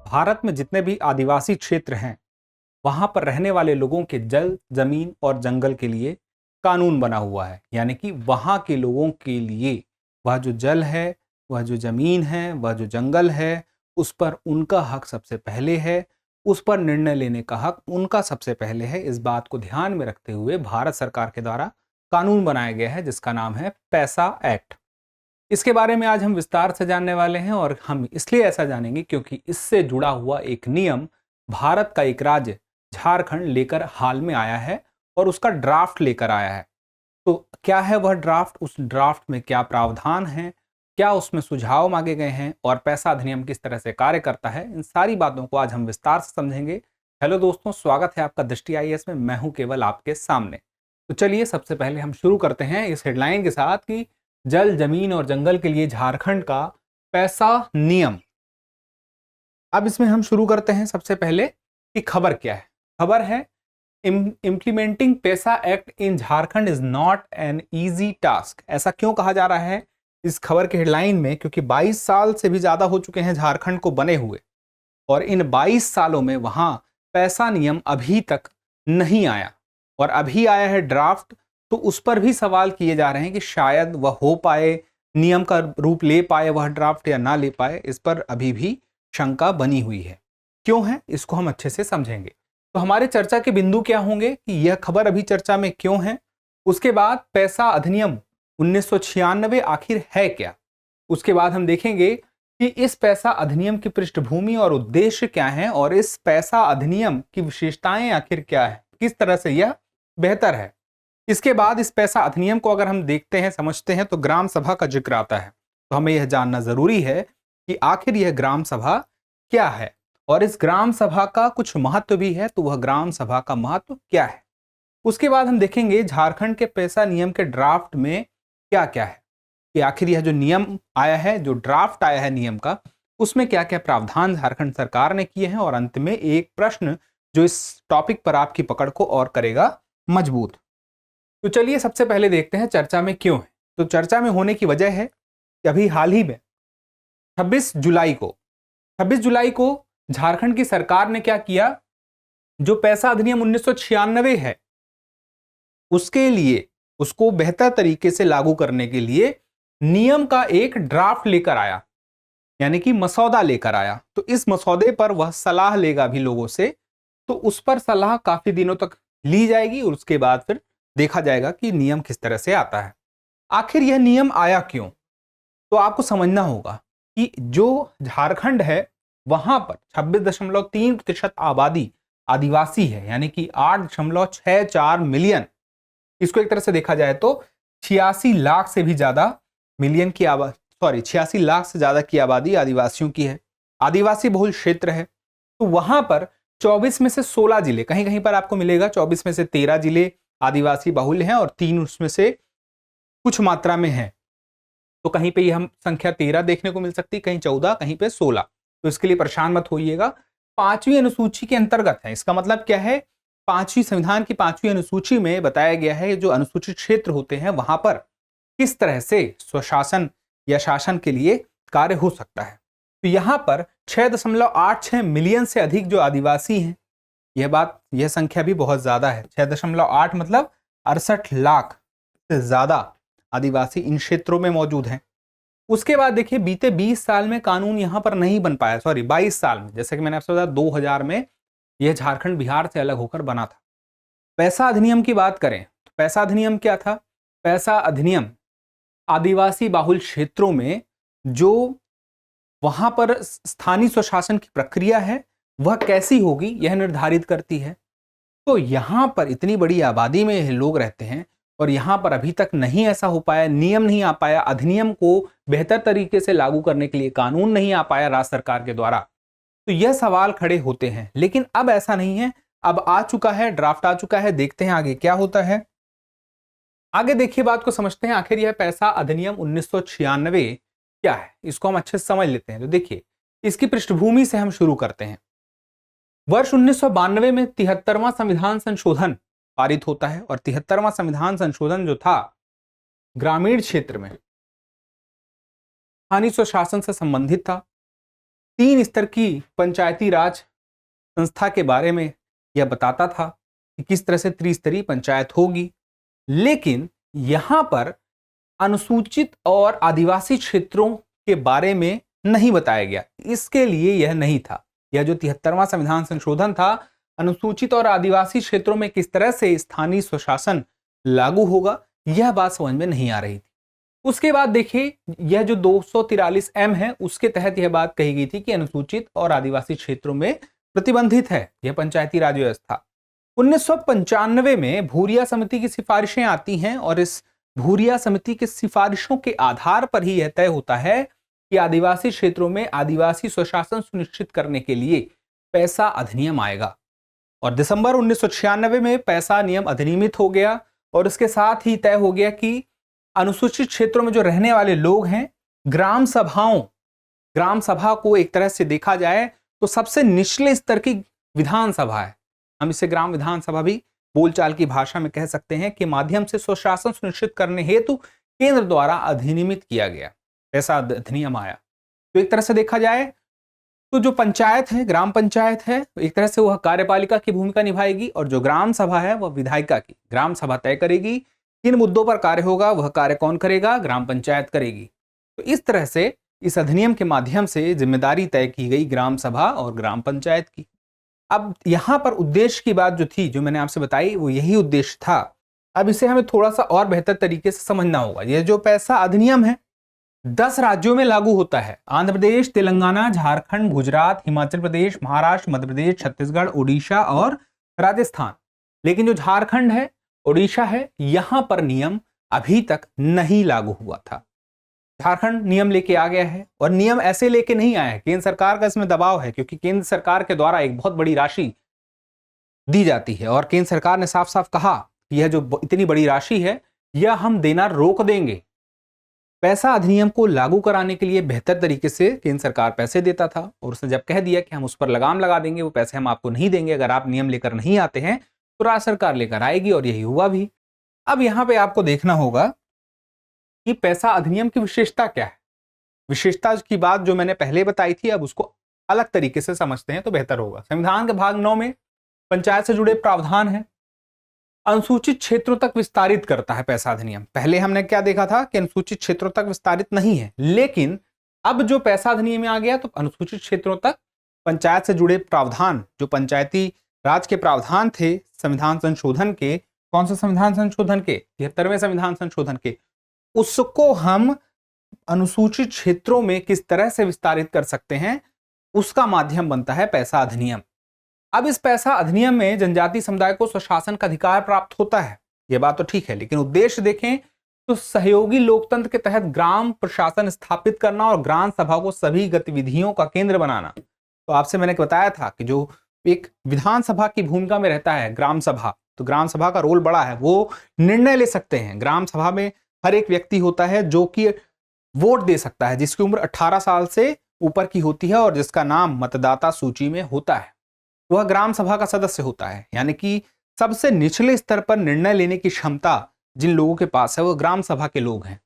भारत में जितने भी आदिवासी क्षेत्र हैं वहां पर रहने वाले लोगों के जल, जमीन और जंगल के लिए कानून बना हुआ है। यानी कि वहां के लोगों के लिए वह जो जल है, वह जो जमीन है, वह जो जंगल है, उस पर उनका हक सबसे पहले है। उस पर निर्णय लेने का हक उनका सबसे पहले है। इस बात को ध्यान में रखते हुए भारत सरकार के द्वारा कानून बनाया गया है जिसका नाम है पैसा एक्ट। इसके बारे में आज हम विस्तार से जानने वाले हैं और हम इसलिए ऐसा जानेंगे क्योंकि इससे जुड़ा हुआ एक नियम भारत का एक राज्य झारखंड लेकर हाल में आया है और उसका ड्राफ्ट लेकर आया है। तो क्या है वह ड्राफ्ट, उस ड्राफ्ट में क्या प्रावधान है, क्या उसमें सुझाव मांगे गए हैं और पैसा अधिनियम किस तरह से कार्य करता है, इन सारी बातों को आज हम विस्तार से समझेंगे। हेलो दोस्तों, स्वागत है आपका दृष्टि आईएएस में। मैं हूं केवल आपके सामने। तो चलिए सबसे पहले हम शुरू करते हैं इस हेडलाइन के साथ कि जल, जमीन और जंगल के लिए झारखंड का पैसा नियम। अब इसमें हम शुरू करते हैं सबसे पहले कि खबर क्या है। खबर है इम्प्लीमेंटिंग पैसा act in Jharkhand is not an easy task. ऐसा क्यों कहा जा रहा है इस खबर के हेडलाइन में? क्योंकि 22 साल से भी ज्यादा हो चुके हैं झारखंड को बने हुए और इन 22 सालों में वहां पैसा नियम अभी तक नहीं आया और अभी आया है ड्राफ्ट। तो उस पर भी सवाल किए जा रहे हैं कि शायद वह हो पाए, नियम का रूप ले पाए वह ड्राफ्ट या ना ले पाए। इस पर अभी भी शंका बनी हुई है। क्यों है, इसको हम अच्छे से समझेंगे। तो हमारे चर्चा के बिंदु क्या होंगे कि यह खबर अभी चर्चा में क्यों है, उसके बाद पैसा अधिनियम 1996 आखिर है क्या, उसके बाद हम देखेंगे कि इस पैसा अधिनियम की पृष्ठभूमि और उद्देश्य क्या है और इस पैसा अधिनियम की विशेषताएं आखिर क्या है, किस तरह से यह बेहतर है। इसके बाद इस पैसा अधिनियम को अगर हम देखते हैं, समझते हैं, तो ग्राम सभा का जिक्र आता है। तो हमें यह जानना जरूरी है कि आखिर यह ग्राम सभा क्या है और इस ग्राम सभा का कुछ महत्व भी है। तो वह ग्राम सभा का महत्व क्या है, उसके बाद हम देखेंगे झारखंड के पैसा नियम के ड्राफ्ट में क्या क्या है कि आखिर यह जो नियम आया है, जो ड्राफ्ट आया है नियम का, उसमें क्या क्या प्रावधान झारखंड सरकार ने किए हैं और अंत में एक प्रश्न जो इस टॉपिक पर आपकी पकड़ को और करेगा मजबूत। तो चलिए सबसे पहले देखते हैं चर्चा में क्यों है। तो चर्चा में होने की वजह है कि अभी हाल ही में 26 जुलाई को झारखंड की सरकार ने क्या किया, जो पैसा अधिनियम 1996 है उसके लिए, उसको बेहतर तरीके से लागू करने के लिए नियम का एक ड्राफ्ट लेकर आया, यानी कि मसौदा लेकर आया। तो इस मसौदे पर वह सलाह लेगा भी लोगों से। तो उस पर सलाह काफी दिनों तक ली जाएगी और उसके बाद फिर देखा जाएगा कि नियम किस तरह से आता है। आखिर यह नियम आया क्यों, तो आपको समझना होगा कि जो झारखंड है वहां पर 26.3% आबादी आदिवासी है, यानी कि 8.64 मिलियन। इसको एक तरह से देखा जाए तो 86 लाख से भी ज्यादा मिलियन की आबादी, 86 लाख से ज्यादा की आबादी आदिवासियों की है। आदिवासी बहुल क्षेत्र है। तो वहां पर 24 में से 16 जिले, कहीं कहीं पर आपको मिलेगा 24 में से 13 जिले आदिवासी बहुल हैं और 3 उसमें से कुछ मात्रा में है। तो कहीं पे ये हम संख्या 13 देखने को मिल सकती, कहीं 14, कहीं पे 16। तो इसके लिए परेशान मत होइएगा। 5वीं अनुसूची के अंतर्गत है। इसका मतलब क्या है, 5वीं संविधान की 5वीं अनुसूची में बताया गया है जो अनुसूचित क्षेत्र होते हैं वहां पर किस तरह से स्वशासन या शासन के लिए कार्य हो सकता है। तो यहां पर 6.86 मिलियन से अधिक जो आदिवासी हैं, यह संख्या भी बहुत ज्यादा है। 6.8 मतलब 68 लाख से ज्यादा आदिवासी इन क्षेत्रों में मौजूद हैं। उसके बाद देखिए बीते 20 साल में कानून यहां पर नहीं बन पाया, 22 साल में। जैसे कि मैंने आपसे बताया 2000 में यह झारखंड बिहार से अलग होकर बना था। पैसा अधिनियम की बात करें तो पैसा अधिनियम क्या था? पैसा अधिनियम आदिवासी बाहुल क्षेत्रों में जो वहां पर स्थानीय स्वशासन की प्रक्रिया है वह कैसी होगी यह निर्धारित करती है। तो यहां पर इतनी बड़ी आबादी में लोग रहते हैं और यहां पर अभी तक नहीं ऐसा हो पाया, नियम नहीं आ पाया, अधिनियम को बेहतर तरीके से लागू करने के लिए कानून नहीं आ पाया राज्य सरकार के द्वारा। तो यह सवाल खड़े होते हैं। लेकिन अब ऐसा नहीं है, अब आ चुका है, ड्राफ्ट आ चुका है। देखते हैं आगे क्या होता है। आगे देखिए, बात को समझते हैं। आखिर यह पैसा अधिनियम 1996 क्या है, इसको हम अच्छे से समझ लेते हैं। तो देखिए इसकी पृष्ठभूमि से हम शुरू करते हैं। वर्ष 1992 में 73वां संविधान संशोधन पारित होता है और 73वां संविधान संशोधन जो था ग्रामीण क्षेत्र में स्थानीय स्वशासन से संबंधित था। 3 स्तर की पंचायती राज संस्था के बारे में यह बताता था कि किस तरह से त्रिस्तरीय पंचायत होगी। लेकिन यहां पर अनुसूचित और आदिवासी क्षेत्रों के बारे में नहीं बताया गया। इसके लिए यह नहीं था, यह जो 73वां संविधान संशोधन था, अनुसूचित और आदिवासी क्षेत्रों में किस तरह से स्थानीय स्वशासन लागू होगा, यह बात समझ में नहीं आ रही थी। उसके बाद देखिए, यह जो 243M है, उसके तहत यह बात कही गई थी कि अनुसूचित और आदिवासी क्षेत्रों में प्रतिबंधित है यह पंचायती राज व्यवस्था। 1995 में भूरिया समिति की सिफारिशें आती हैं और इस भूरिया समिति की सिफारिशों के आधार पर ही यह तय होता है कि आदिवासी क्षेत्रों में आदिवासी स्वशासन सुनिश्चित करने के लिए पैसा अधिनियम आएगा। और दिसंबर 1996 में पैसा नियम अधिनियमित हो गया और इसके साथ ही तय हो गया कि अनुसूचित क्षेत्रों में जो रहने वाले लोग हैं, ग्राम सभा को एक तरह से देखा जाए तो सबसे निचले स्तर की विधानसभा है, हम इसे ग्राम विधानसभा भी बोलचाल की भाषा में कह सकते हैं, के माध्यम से स्वशासन सुनिश्चित करने हेतु केंद्र द्वारा अधिनियमित किया गया, ऐसा अधिनियम आया। तो एक तरह से देखा जाए तो जो पंचायत है, ग्राम पंचायत है, एक तरह से वह कार्यपालिका की भूमिका निभाएगी और जो ग्राम सभा है वह विधायिका की। ग्राम सभा तय करेगी किन मुद्दों पर कार्य होगा, वह कार्य कौन करेगा, ग्राम पंचायत करेगी। तो इस तरह से इस अधिनियम के माध्यम से जिम्मेदारी तय की गई ग्राम सभा और ग्राम पंचायत की। अब यहां पर उद्देश्य की बात जो थी, जो मैंने आपसे बताई, वो यही उद्देश्य था। अब इसे हमें थोड़ा सा और बेहतर तरीके से समझना होगा। यह जो पैसा अधिनियम है 10 राज्यों में लागू होता है, आंध्र प्रदेश, तेलंगाना, झारखंड, गुजरात, हिमाचल प्रदेश, महाराष्ट्र, मध्य प्रदेश, छत्तीसगढ़, उड़ीसा और राजस्थान। लेकिन जो झारखंड है, उड़ीसा है, यहां पर नियम अभी तक नहीं लागू हुआ था। झारखंड नियम लेके आ गया है और नियम ऐसे लेके नहीं आया है, केंद्र सरकार का इसमें दबाव है, क्योंकि केंद्र सरकार के द्वारा एक बहुत बड़ी राशि दी जाती है और केंद्र सरकार ने साफ साफ कहा कि यह जो इतनी बड़ी राशि है यह हम देना रोक देंगे। पैसा अधिनियम को लागू कराने के लिए बेहतर तरीके से केंद्र सरकार पैसे देता था और उसने जब कह दिया कि हम उस पर लगाम लगा देंगे, वो पैसे हम आपको नहीं देंगे, अगर आप नियम लेकर नहीं आते हैं तो राज्य सरकार लेकर आएगी, और यही हुआ भी। अब यहां पे आपको देखना होगा कि पैसा अधिनियम की विशेषता क्या है। विशेषता की बात जो मैंने पहले बताई थी, अब उसको अलग तरीके से समझते हैं तो बेहतर होगा। संविधान के भाग 9 में पंचायत से जुड़े प्रावधान है, अनुसूचित क्षेत्रों तक विस्तारित करता है पैसा अधिनियम। पहले हमने क्या देखा था कि अनुसूचित क्षेत्रों तक विस्तारित नहीं है, लेकिन अब जो पैसा अधिनियम में आ गया तो अनुसूचित क्षेत्रों तक पंचायत से जुड़े प्रावधान, जो पंचायती राज के प्रावधान थे संविधान संशोधन के, कौन से संविधान संशोधन के, 73वें संविधान संशोधन के, उसको हम अनुसूचित क्षेत्रों में किस तरह से विस्तारित कर सकते हैं, उसका माध्यम बनता है पैसा अधिनियम। अब इस पैसा अधिनियम में जनजाति समुदाय को स्वशासन का अधिकार प्राप्त होता है, यह बात तो ठीक है, लेकिन उद्देश्य देखें तो सहयोगी लोकतंत्र के तहत ग्राम प्रशासन स्थापित करना और ग्राम सभा को सभी गतिविधियों का केंद्र बनाना। तो आपसे मैंने बताया था कि जो एक विधानसभा की भूमिका में रहता है ग्राम सभा, तो ग्राम सभा का रोल बड़ा है, वो निर्णय ले सकते हैं। ग्राम सभा में हर एक व्यक्ति होता है जो कि वोट दे सकता है, जिसकी उम्र 18 साल से ऊपर की होती है और जिसका नाम मतदाता सूची में होता है, वह ग्राम सभा का सदस्य होता है। यानी कि सबसे निचले स्तर पर निर्णय लेने की क्षमता जिन लोगों के पास है वह ग्राम सभा के लोग हैं।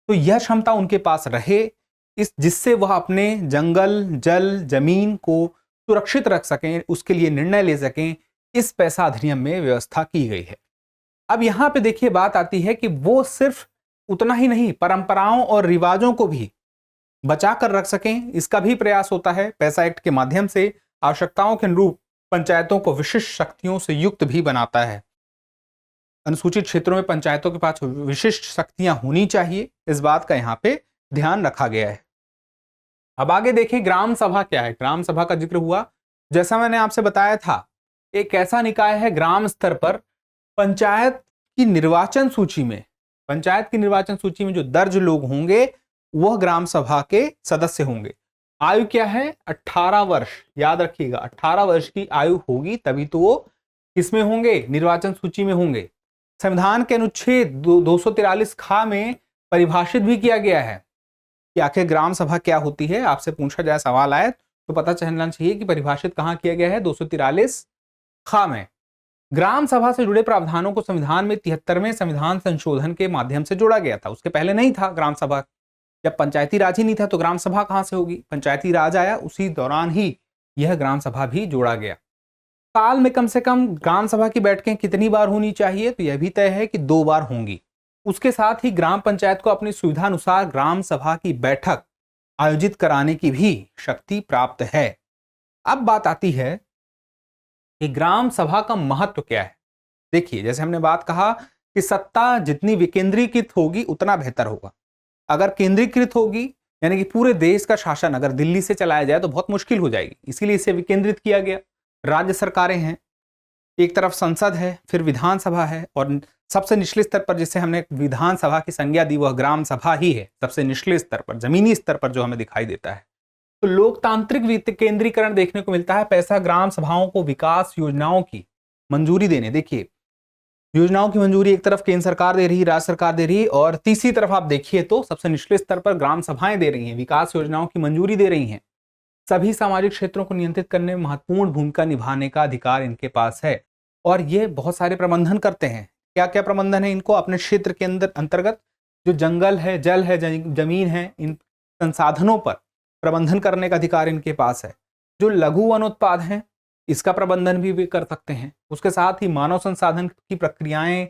तो यह क्षमता उनके पास रहे, जिससे वह अपने जंगल, जल, जमीन को सुरक्षित रख सकें, उसके लिए निर्णय ले सकें, इस पैसा अधिनियम में व्यवस्था की गई है। अब यहां पे देखिए बात आती है कि वो सिर्फ उतना ही नहीं, परंपराओं और रिवाजों को भी बचा कर रख सकें, इसका भी प्रयास होता है। पैसा एक्ट के माध्यम से आवश्यकताओं के अनुरूप पंचायतों को विशिष्ट शक्तियों से युक्त भी बनाता है। अनुसूचित क्षेत्रों में पंचायतों के पास विशिष्ट शक्तियां होनी चाहिए, इस बात का यहाँ पे ध्यान रखा गया है। अब आगे देखें ग्राम सभा क्या है। ग्राम सभा का जिक्र हुआ, जैसा मैंने आपसे बताया था, एक ऐसा निकाय है ग्राम स्तर पर पंचायत की निर्वाचन सूची में जो दर्ज लोग होंगे वह ग्राम सभा के सदस्य होंगे। आयु क्या है? 18 वर्ष, याद रखिएगा 18 वर्ष की आयु होगी तभी तो वो किसमें होंगे? निर्वाचन सूची में होंगे। संविधान के अनुच्छेद 243 खा में परिभाषित भी किया गया है कि आखिर ग्राम सभा क्या होती है। आपसे पूछा जाए, सवाल आए तो पता चलना चाहिए कि परिभाषित कहां किया गया है, 243 खा में। ग्राम सभा से जुड़े प्रावधानों को संविधान में 73वें संविधान संशोधन के माध्यम से जोड़ा गया था, उसके पहले नहीं था ग्राम सभा। जब पंचायती राज ही नहीं था तो ग्राम सभा कहां से होगी? पंचायती राज आया, उसी दौरान ही यह ग्राम सभा भी जोड़ा गया। साल में कम से कम ग्राम सभा की बैठकें कितनी बार होनी चाहिए? तो यह भी तय है कि 2 बार होंगी। उसके साथ ही ग्राम पंचायत को अपनी सुविधा अनुसार ग्राम सभा की बैठक आयोजित कराने की भी शक्ति प्राप्त है। अब बात आती है कि ग्राम सभा का महत्व क्या है। देखिए, जैसे हमने बात कहा कि सत्ता जितनी विकेंद्रीकृत होगी उतना बेहतर होगा। अगर केंद्रीकृत होगी, यानी कि पूरे देश का शासन अगर दिल्ली से चलाया जाए तो बहुत मुश्किल हो जाएगी, इसीलिए इसे विकेंद्रित किया गया। राज्य सरकारें हैं, एक तरफ संसद है, फिर विधानसभा है, और सबसे निचले स्तर पर जिसे हमने विधानसभा की संज्ञा दी वह ग्राम सभा ही है। सबसे निचले स्तर पर, जमीनी स्तर पर जो हमें दिखाई देता है। तो लोकतांत्रिक वित्त केंद्रीकरण देखने को मिलता है। पैसा ग्राम सभाओं को विकास योजनाओं की मंजूरी देने, देखिए योजनाओं की मंजूरी एक तरफ केंद्र सरकार दे रही है, राज्य सरकार दे रही है, और तीसरी तरफ आप देखिए तो सबसे निचले स्तर पर ग्राम सभाएं दे रही हैं, विकास योजनाओं की मंजूरी दे रही हैं। सभी सामाजिक क्षेत्रों को नियंत्रित करने में महत्वपूर्ण भूमिका निभाने का अधिकार इनके पास है, और ये बहुत सारे प्रबंधन करते हैं। क्या क्या प्रबंधन है इनको? अपने क्षेत्र के अंतर्गत जो जंगल है, जल है, जमीन है, इन संसाधनों पर प्रबंधन करने का अधिकार इनके पास है। जो लघु वनोत्पाद हैं इसका प्रबंधन भी वे कर सकते हैं। उसके साथ ही मानव संसाधन की प्रक्रियाएं,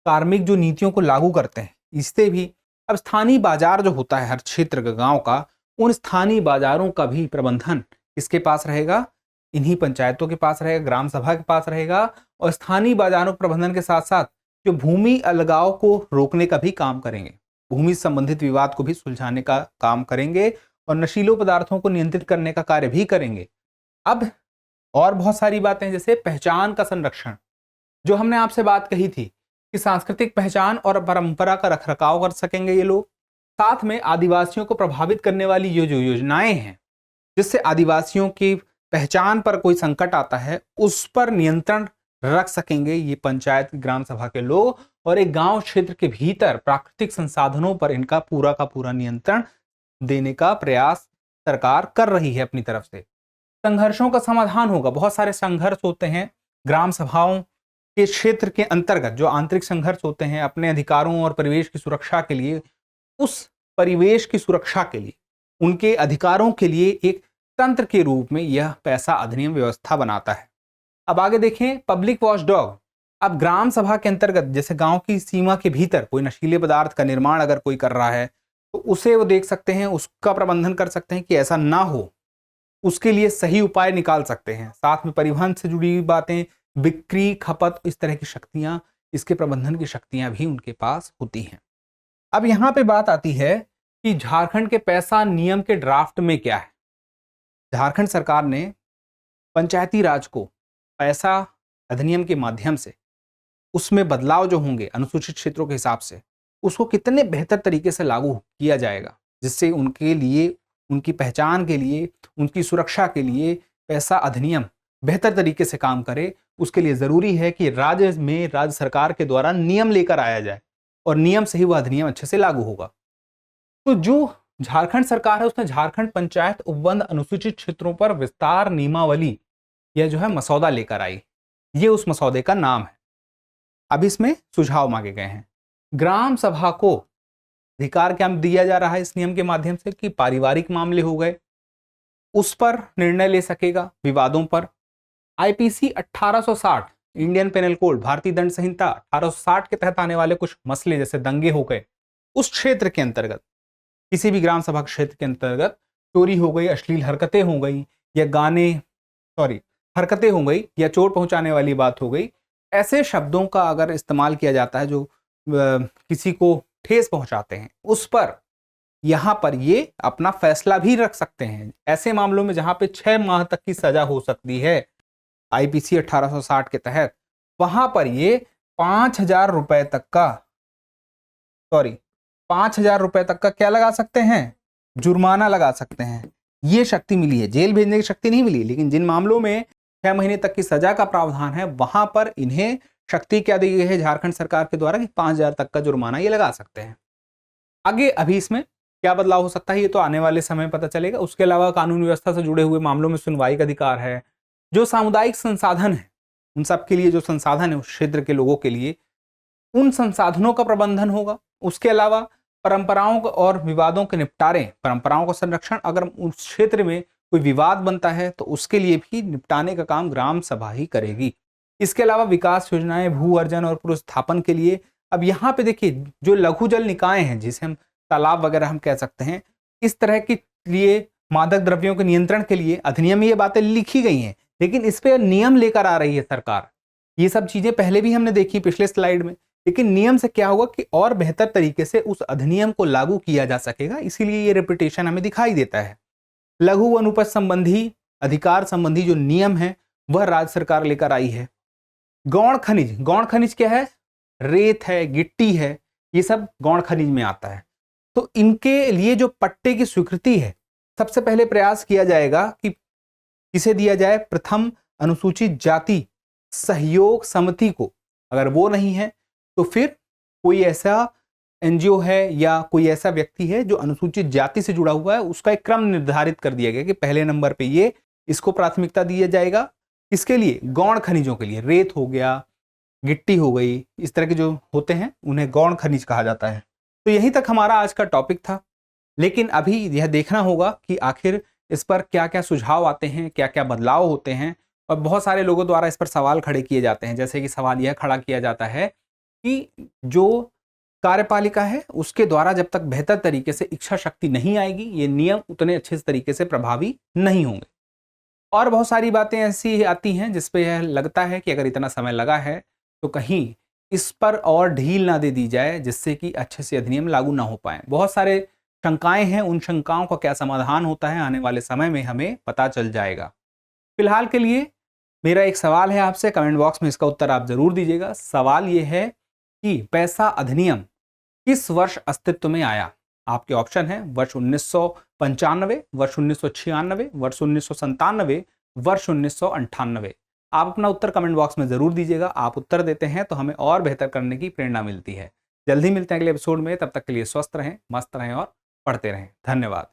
कार्मिक जो नीतियों को लागू करते हैं, इससे भी। अब स्थानीय बाजार जो होता है हर क्षेत्र का, गांव का, उन स्थानीय बाजारों का भी प्रबंधन किसके पास रहेगा? इन्हीं पंचायतों के पास रहेगा, ग्राम सभा के पास रहेगा। और स्थानीय बाजारों प्रबंधन के साथ साथ जो भूमि अलगाव को रोकने का भी काम करेंगे, भूमि संबंधित विवाद को भी सुलझाने का काम करेंगे, और नशीलों पदार्थों को नियंत्रित करने का कार्य भी करेंगे। अब और बहुत सारी बातें, जैसे पहचान का संरक्षण, जो हमने आपसे बात कही थी कि सांस्कृतिक पहचान और परंपरा का रखरखाव कर सकेंगे ये लोग। साथ में आदिवासियों को प्रभावित करने वाली ये जो योजनाएं हैं, जिससे आदिवासियों की पहचान पर कोई संकट आता है, उस पर नियंत्रण रख सकेंगे ये पंचायत ग्राम सभा के लोग। और एक गांव क्षेत्र के भीतर प्राकृतिक संसाधनों पर इनका पूरा का पूरा नियंत्रण देने का प्रयास सरकार कर रही है अपनी तरफ से। संघर्षों का समाधान होगा। बहुत सारे संघर्ष होते हैं ग्राम सभाओं के क्षेत्र के अंतर्गत, जो आंतरिक संघर्ष होते हैं अपने अधिकारों और परिवेश की सुरक्षा के लिए। उस परिवेश की सुरक्षा के लिए, उनके अधिकारों के लिए एक तंत्र के रूप में यह पैसा अधिनियम व्यवस्था बनाता है। अब आगे देखें, पब्लिक वॉचडॉग। अब ग्राम सभा के अंतर्गत जैसे गांव की सीमा के भीतर कोई नशीले पदार्थ का निर्माण अगर कोई कर रहा है तो उसे वो देख सकते हैं, उसका प्रबंधन कर सकते हैं कि ऐसा ना हो, उसके लिए सही उपाय निकाल सकते हैं। साथ में परिवहन से जुड़ी हुई बातें, बिक्री, खपत, इस तरह की शक्तियां, इसके प्रबंधन की शक्तियां भी उनके पास होती हैं। अब यहां पे बात आती है कि झारखंड के पैसा नियम के ड्राफ्ट में क्या है। झारखंड सरकार ने पंचायती राज को पैसा अधिनियम के माध्यम से उसमें बदलाव जो होंगे अनुसूचित क्षेत्रों के हिसाब से, उसको कितने बेहतर तरीके से लागू किया जाएगा, जिससे उनके लिए, उनकी पहचान के लिए, उनकी सुरक्षा के लिए पैसा अधिनियम बेहतर तरीके से काम करे। उसके लिए जरूरी है कि राज्य में राज्य सरकार के द्वारा नियम लेकर आया जाए, और नियम से ही वह अधिनियम अच्छे से लागू होगा। तो जो झारखंड सरकार है उसने झारखंड पंचायत उपबंध अनुसूचित क्षेत्रों पर विस्तार नियमावली, यह जो है मसौदा लेकर आई। ये उस मसौदे का नाम है। अब इसमें सुझाव मांगे गए हैं। ग्राम सभा को अधिकार क्या दिया जा रहा है इस नियम के माध्यम से कि पारिवारिक मामले हो गए उस पर निर्णय ले सकेगा, विवादों पर। आईपीसी 1860, इंडियन पेनल कोड, भारतीय दंड संहिता 1860 के तहत आने वाले कुछ मसले जैसे दंगे हो गए, उस क्षेत्र के अंतर्गत, किसी भी ग्राम सभा क्षेत्र के अंतर्गत चोरी हो गई, अश्लील हरकतें हो गई, या हरकतें हो गई, या चोट पहुंचाने वाली बात हो गई, ऐसे शब्दों का अगर इस्तेमाल किया जाता है जो किसी को ठेस पहुंचाते हैं, उस पर यहां पर ये अपना फैसला भी रख सकते हैं। ऐसे मामलों में जहां पे 6 माह तक की सजा हो सकती है आईपीसी 1860 के तहत, वहां पर ये 5,000 रुपए तक का 5,000 रुपए तक का क्या लगा सकते हैं? जुर्माना लगा सकते हैं। ये शक्ति मिली है, जेल भेजने की शक्ति नहीं मिली, लेकिन जिन मामलों में 6 महीने तक की सजा का प्रावधान है वहां पर इन्हें शक्ति क्या दी गई है झारखंड सरकार के द्वारा कि 5,000 तक का जुर्माना ये लगा सकते हैं। आगे अभी इसमें क्या बदलाव हो सकता है ये तो आने वाले समय पता चलेगा। उसके अलावा कानून व्यवस्था से जुड़े हुए मामलों में सुनवाई का अधिकार है। जो सामुदायिक संसाधन है उन सब के लिए, जो संसाधन है उस क्षेत्र के लोगों के लिए, उन संसाधनों का प्रबंधन होगा। उसके अलावा परंपराओं और विवादों के निपटारे, परंपराओं का संरक्षण, अगर उस क्षेत्र में कोई विवाद बनता है तो उसके लिए भी निपटाने का काम ग्राम सभा ही करेगी। इसके अलावा विकास योजनाएं, भू अर्जन और पुनर्स्थापन के लिए, अब यहाँ पे देखिए जो लघु जल निकाय हैं, जिसे हम तालाब वगैरह हम कह सकते हैं, इस तरह के लिए मादक द्रव्यों के नियंत्रण के लिए अधिनियम में ये बातें लिखी गई हैं, लेकिन इस पे नियम लेकर आ रही है सरकार। ये सब चीजें पहले भी हमने देखी पिछले स्लाइड में, लेकिन नियम से क्या होगा कि और बेहतर तरीके से उस अधिनियम को लागू किया जा सकेगा, इसीलिए ये रिपीटेशन हमें दिखाई देता है। लघु वनोपज संबंधी अधिकार संबंधी जो नियम है वह राज्य सरकार लेकर आई है। गौण खनिज, गौण खनिज क्या है? रेत है, गिट्टी है, ये सब गौण खनिज में आता है। तो इनके लिए जो पट्टे की स्वीकृति है, सबसे पहले प्रयास किया जाएगा कि इसे दिया जाए प्रथम अनुसूचित जाति सहयोग समिति को। अगर वो नहीं है तो फिर कोई ऐसा एनजीओ है या कोई ऐसा व्यक्ति है जो अनुसूचित जाति से जुड़ा हुआ है, उसका एक क्रम निर्धारित कर दिया गया कि पहले नंबर पे ये, इसको प्राथमिकता दिया जाएगा। इसके लिए गौण खनिजों के लिए, रेत हो गया, गिट्टी हो गई, इस तरह के जो होते हैं उन्हें गौण खनिज कहा जाता है। तो यहीं तक हमारा आज का टॉपिक था, लेकिन अभी यह देखना होगा कि आखिर इस पर क्या क्या सुझाव आते हैं, क्या क्या बदलाव होते हैं। और बहुत सारे लोगों द्वारा इस पर सवाल खड़े किए जाते हैं, जैसे कि सवाल यह खड़ा किया जाता है कि जो कार्यपालिका है उसके द्वारा जब तक बेहतर तरीके से इच्छा शक्ति नहीं आएगी, ये नियम उतने अच्छे तरीके से प्रभावी नहीं होंगे। और बहुत सारी बातें ऐसी आती हैं जिस पे यह लगता है कि अगर इतना समय लगा है तो कहीं इस पर और ढील ना दे दी जाए, जिससे कि अच्छे से अधिनियम लागू ना हो पाए। बहुत सारे शंकाएं हैं, उन शंकाओं का क्या समाधान होता है आने वाले समय में हमें पता चल जाएगा। फिलहाल के लिए मेरा एक सवाल है आपसे, कमेंट बॉक्स में इसका उत्तर आप जरूर दीजिएगा। सवाल ये है कि पैसा अधिनियम किस वर्ष अस्तित्व में आया? आपके ऑप्शन है वर्ष 1995, वर्ष 1996, वर्ष 1997, वर्ष 1998। आप अपना उत्तर कमेंट बॉक्स में जरूर दीजिएगा। आप उत्तर देते हैं तो हमें और बेहतर करने की प्रेरणा मिलती है। जल्दी मिलते हैं अगले एपिसोड में, तब तक के लिए स्वस्थ रहें, मस्त रहें और पढ़ते रहें। धन्यवाद।